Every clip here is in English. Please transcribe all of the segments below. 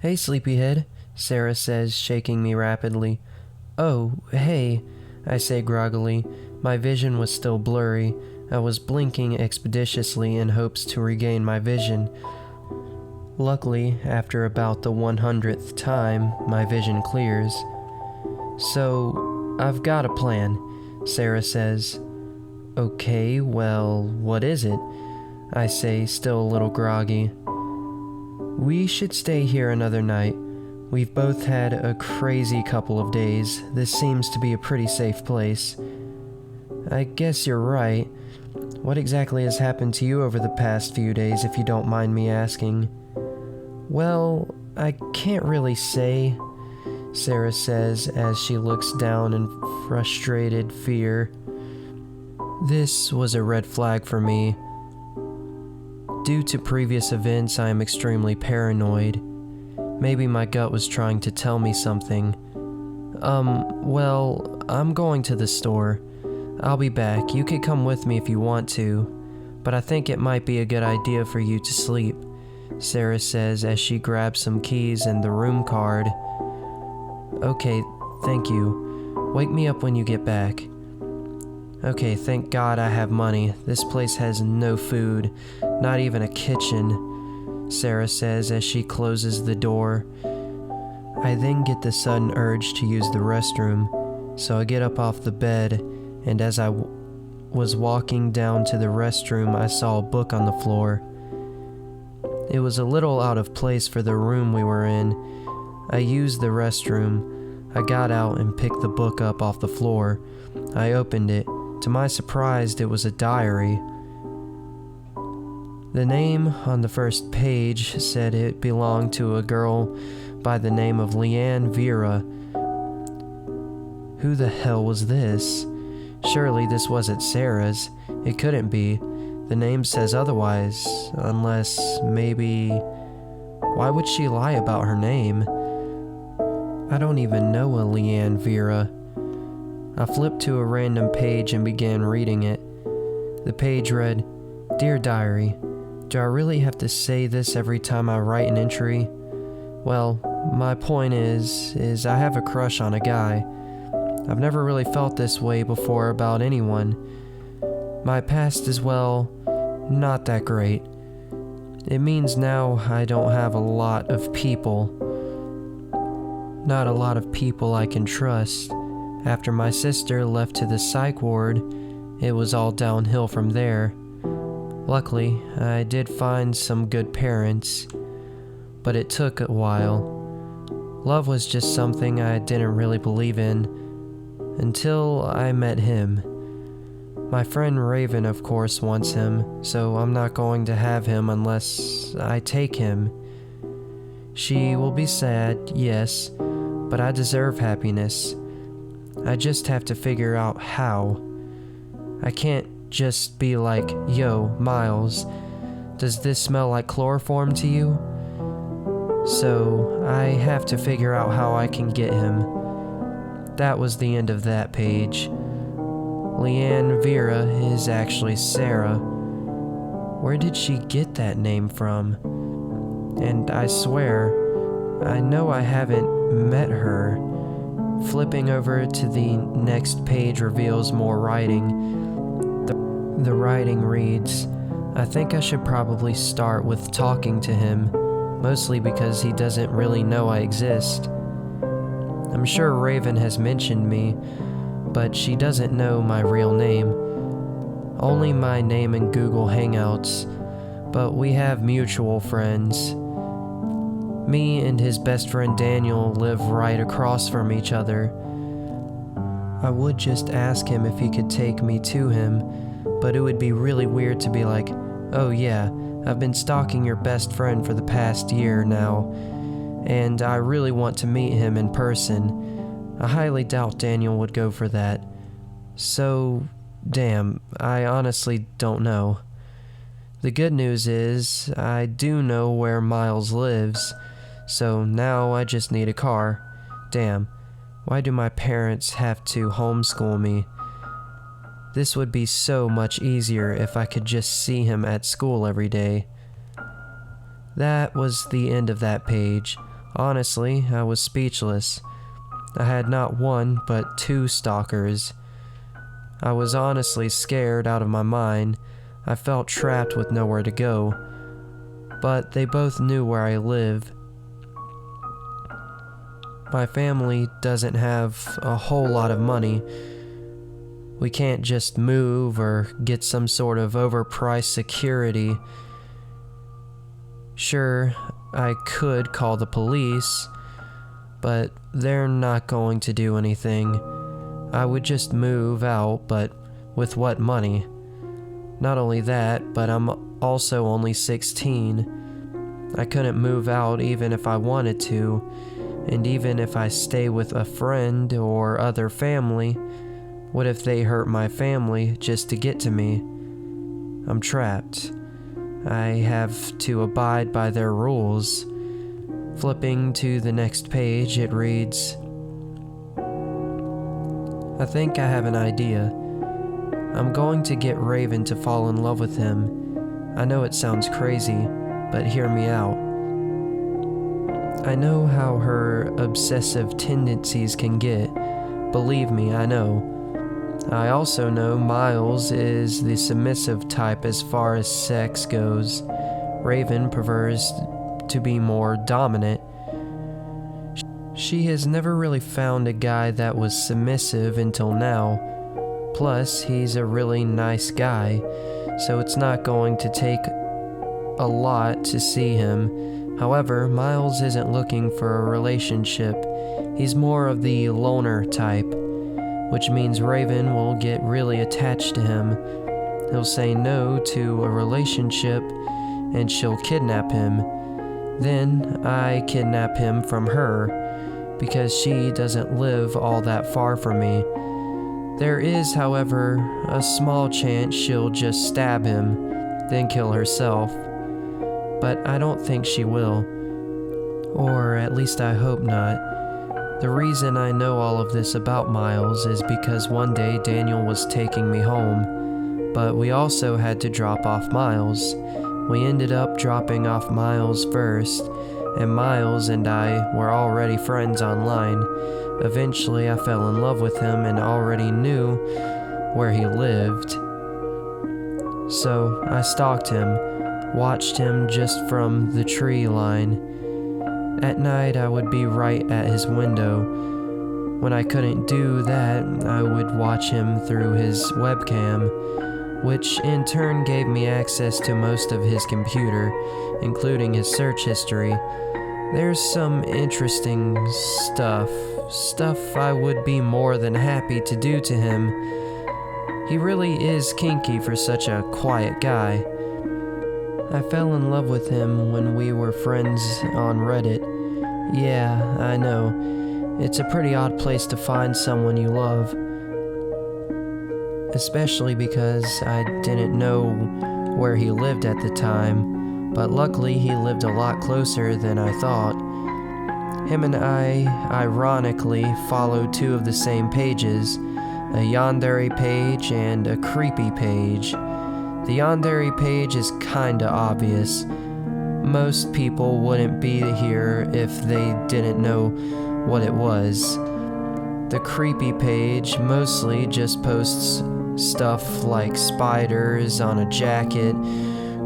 "Hey, sleepyhead," Sarah says, shaking me rapidly. "Oh, hey," I say groggily. My vision was still blurry. I was blinking expeditiously in hopes to regain my vision. Luckily, after about the 100th time, my vision clears. "So, I've got a plan," Sarah says. "Okay, well, what is it?" I say, still a little groggy. "We should stay here another night. We've both had a crazy couple of days. This seems to be a pretty safe place." "I guess you're right. What exactly has happened to you over the past few days, if you don't mind me asking?" "Well, I can't really say," Sarah says as she looks down in frustrated fear. This was a red flag for me. Due to previous events, I am extremely paranoid. Maybe my gut was trying to tell me something. Well, I'm going to the store. I'll be back. You could come with me if you want to, but I think it might be a good idea for you to sleep," Sarah says as she grabs some keys and the room card. "Okay, thank you. Wake me up when you get back." "Okay, thank God I have money. This place has no food, not even a kitchen," Sarah says as she closes the door. I then get the sudden urge to use the restroom, so I get up off the bed, and as I was walking down to the restroom, I saw a book on the floor. It was a little out of place for the room we were in. I used the restroom. I got out and picked the book up off the floor. I opened it. To my surprise, it was a diary. The name on the first page said it belonged to a girl by the name of Leanne Vera. Who the hell was this? Surely this wasn't Sarah's. It couldn't be. The name says otherwise, unless maybe... Why would she lie about her name? I don't even know a Leanne Vera. I flipped to a random page and began reading it. The page read, "Dear Diary, do I really have to say this every time I write an entry? Well, my point is I have a crush on a guy. I've never really felt this way before about anyone. My past is, well, not that great. It means now I don't have a lot of people. Not a lot of people I can trust. After my sister left to the psych ward, it was all downhill from there. Luckily, I did find some good parents, but it took a while. Love was just something I didn't really believe in, until I met him. My friend Raven, of course, wants him, so I'm not going to have him unless I take him. She will be sad, yes, but I deserve happiness. I just have to figure out how. I can't just be like, "Yo, Miles, does this smell like chloroform to you?" So I have to figure out how I can get him. That was the end of that page. Leanne Vera is actually Sarah. Where did she get that name from? And I swear, I know I haven't met her. Flipping over to the next page reveals more writing. The writing reads, "I think I should probably start with talking to him, mostly because he doesn't really know I exist. I'm sure Raven has mentioned me, but she doesn't know my real name. Only my name in Google Hangouts, but we have mutual friends. Me and his best friend Daniel live right across from each other. I would just ask him if he could take me to him, but it would be really weird to be like, 'Oh yeah, I've been stalking your best friend for the past year now, and I really want to meet him in person.' I highly doubt Daniel would go for that. So, damn, I honestly don't know. The good news is, I do know where Miles lives, so now I just need a car. Damn, why do my parents have to homeschool me? This would be so much easier if I could just see him at school every day." That was the end of that page. Honestly, I was speechless. I had not one, but two stalkers. I was honestly scared out of my mind. I felt trapped with nowhere to go. But they both knew where I live. My family doesn't have a whole lot of money. We can't just move or get some sort of overpriced security. Sure, I could call the police, but they're not going to do anything. I would just move out, but with what money? Not only that, but I'm also only 16. I couldn't move out even if I wanted to, and even if I stay with a friend or other family, what if they hurt my family just to get to me? I'm trapped. I have to abide by their rules. Flipping to the next page, it reads, I think I have an idea. I'm going to get Raven to fall in love with him. I know it sounds crazy, but hear me out. I know how her obsessive tendencies can get. Believe me, I know. I also know Miles is the submissive type as far as sex goes. Raven prefers to be more dominant. She has never really found a guy that was submissive until now. Plus, he's a really nice guy, so it's not going to take a lot to see him. However, Miles isn't looking for a relationship. He's more of the loner type, which means Raven will get really attached to him. He'll say no to a relationship, and she'll kidnap him. Then I kidnap him from her, because she doesn't live all that far from me. There is, however, a small chance she'll just stab him, then kill herself. But I don't think she will. Or at least I hope not. The reason I know all of this about Miles is because one day Daniel was taking me home, but we also had to drop off Miles. We ended up dropping off Miles first, and Miles and I were already friends online. Eventually I fell in love with him and already knew where he lived. So I stalked him, watched him just from the tree line. At night I would be right at his window. When I couldn't do that, I would watch him through his webcam, which in turn gave me access to most of his computer, including his search history. There's some interesting stuff I would be more than happy to do to him. He really is kinky for such a quiet guy. I fell in love with him when we were friends on Reddit. Yeah, I know. It's a pretty odd place to find someone you love. Especially because I didn't know where he lived at the time, but luckily he lived a lot closer than I thought. Him and I, ironically, followed two of the same pages, a yandere page and a creepy page. The yandere page is kinda obvious. Most people wouldn't be here if they didn't know what it was. The creepy page mostly just posts stuff like spiders on a jacket,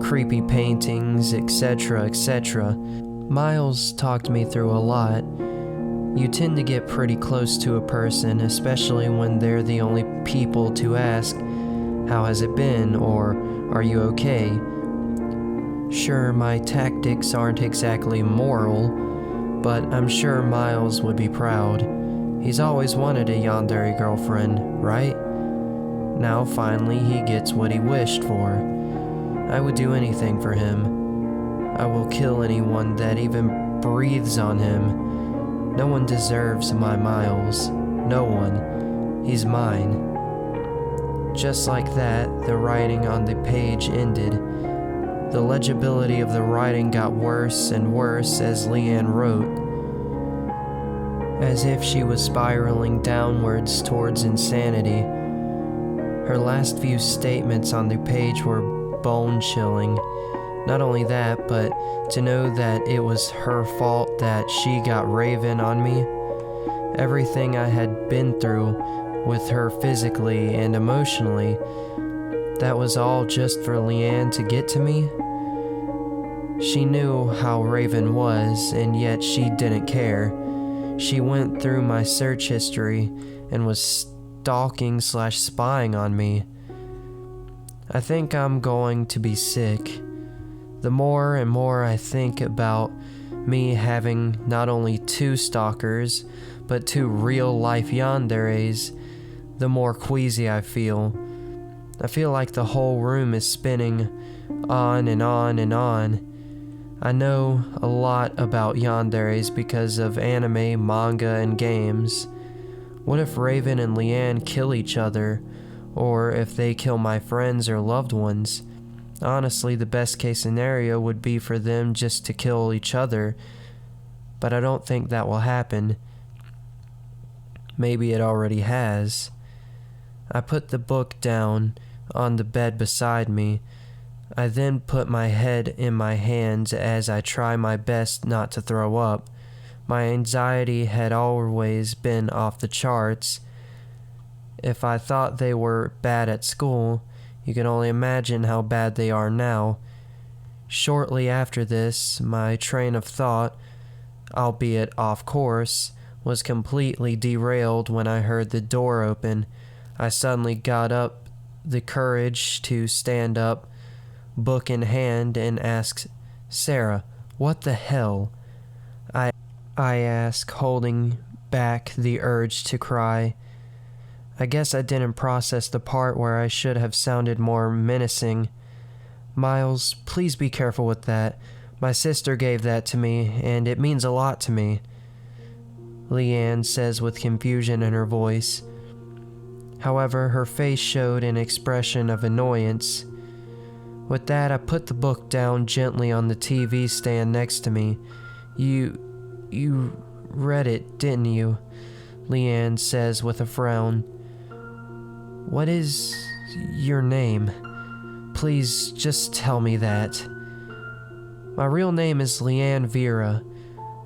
creepy paintings, etc., etc. Miles talked me through a lot. You tend to get pretty close to a person, especially when they're the only people to ask, "How has it been?" or "Are you okay?" Sure, my tactics aren't exactly moral, but I'm sure Miles would be proud. He's always wanted a yandere girlfriend, right? Now finally he gets what he wished for. I would do anything for him. I will kill anyone that even breathes on him. No one deserves my Miles. No one. He's mine. Just like that, the writing on the page ended. The legibility of the writing got worse and worse as Leanne wrote, as if she was spiraling downwards towards insanity. Her last few statements on the page were bone-chilling. Not only that, but to know that it was her fault that she got Raven on me. Everything I had been through with her physically and emotionally, that was all just for Leanne to get to me. She knew how Raven was, and yet she didn't care. She went through my search history and was stalking/spying on me. I think I'm going to be sick. The more and more I think about me having not only 2 stalkers, but 2 real-life yanderes, the more queasy I feel. I feel like the whole room is spinning on and on and on. I know a lot about yanderes because of anime, manga, and games. What if Raven and Leanne kill each other, or if they kill my friends or loved ones? Honestly, the best case scenario would be for them just to kill each other, but I don't think that will happen. Maybe it already has. I put the book down on the bed beside me. I then put my head in my hands as I try my best not to throw up. My anxiety had always been off the charts. If I thought they were bad at school, you can only imagine how bad they are now. Shortly after this, my train of thought, albeit off course, was completely derailed when I heard the door open. I suddenly got up the courage to stand up, book in hand, and asked, "Sarah, what the hell?" I asked, holding back the urge to cry. I guess I didn't process the part where I should have sounded more menacing. "Miles, please be careful with that. My sister gave that to me, and it means a lot to me," Leanne says with confusion in her voice. However, her face showed an expression of annoyance. With that, I put the book down gently on the TV stand next to me. You read it, didn't you?" Leanne says with a frown. "What is your name? Please just tell me that." "My real name is Leanne Vera.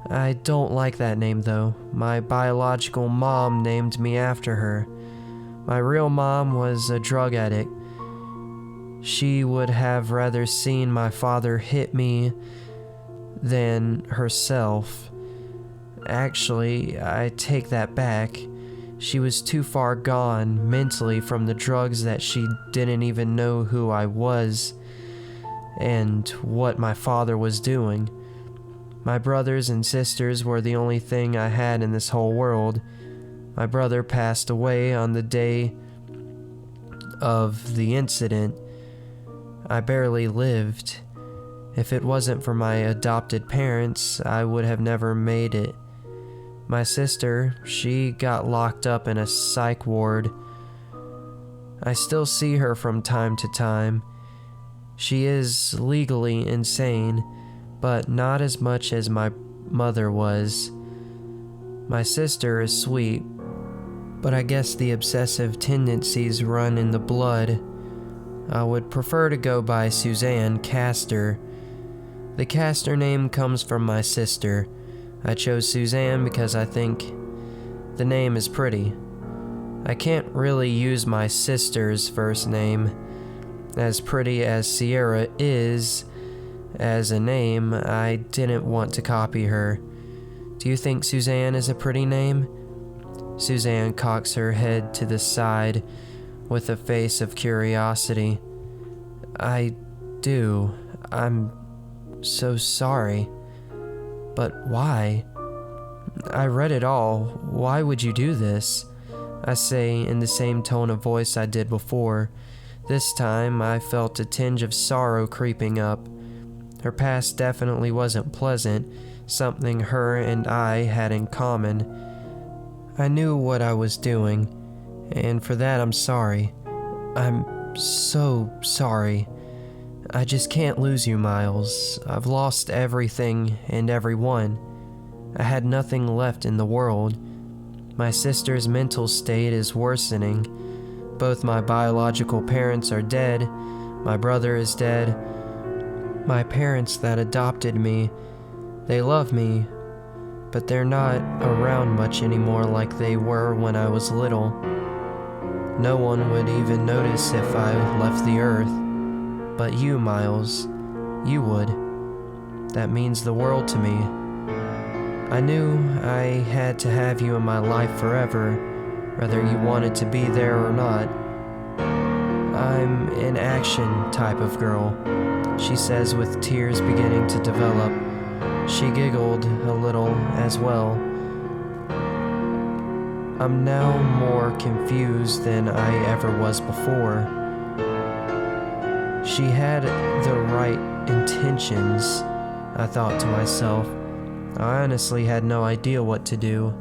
I don't like that name though. My biological mom named me after her. My real mom was a drug addict. She would have rather seen my father hit me than herself. Actually, I take that back. She was too far gone mentally from the drugs that she didn't even know who I was and what my father was doing. My brothers and sisters were the only thing I had in this whole world. My brother passed away on the day of the incident. I barely lived. If it wasn't for my adopted parents, I would have never made it. My sister, she got locked up in a psych ward. I still see her from time to time. She is legally insane, but not as much as my mother was. My sister is sweet, but I guess the obsessive tendencies run in the blood. I would prefer to go by Suzanne Castor. The Castor name comes from my sister. I chose Suzanne because I think the name is pretty. I can't really use my sister's first name. As pretty as Sierra is as a name, I didn't want to copy her. Do you think Suzanne is a pretty name? Suzanne cocks her head to the side with a face of curiosity. I do. I'm so sorry. But why? I read it all. Why would you do this? I say in the same tone of voice I did before. This time I felt a tinge of sorrow creeping up. Her past definitely wasn't pleasant, something her and I had in common. I knew what I was doing, and for that I'm sorry. I'm so sorry. I just can't lose you, Miles. I've lost everything and everyone. I had nothing left in the world. My sister's mental state is worsening. Both my biological parents are dead. My brother is dead. My parents that adopted me, they love me, but they're not around much anymore like they were when I was little. No one would even notice if I left the earth. But you, Miles, you would. That means the world to me. I knew I had to have you in my life forever, whether you wanted to be there or not. I'm an action type of girl, she says with tears beginning to develop. She giggled a little as well. I'm now more confused than I ever was before. She had the right intentions, I thought to myself. I honestly had no idea what to do.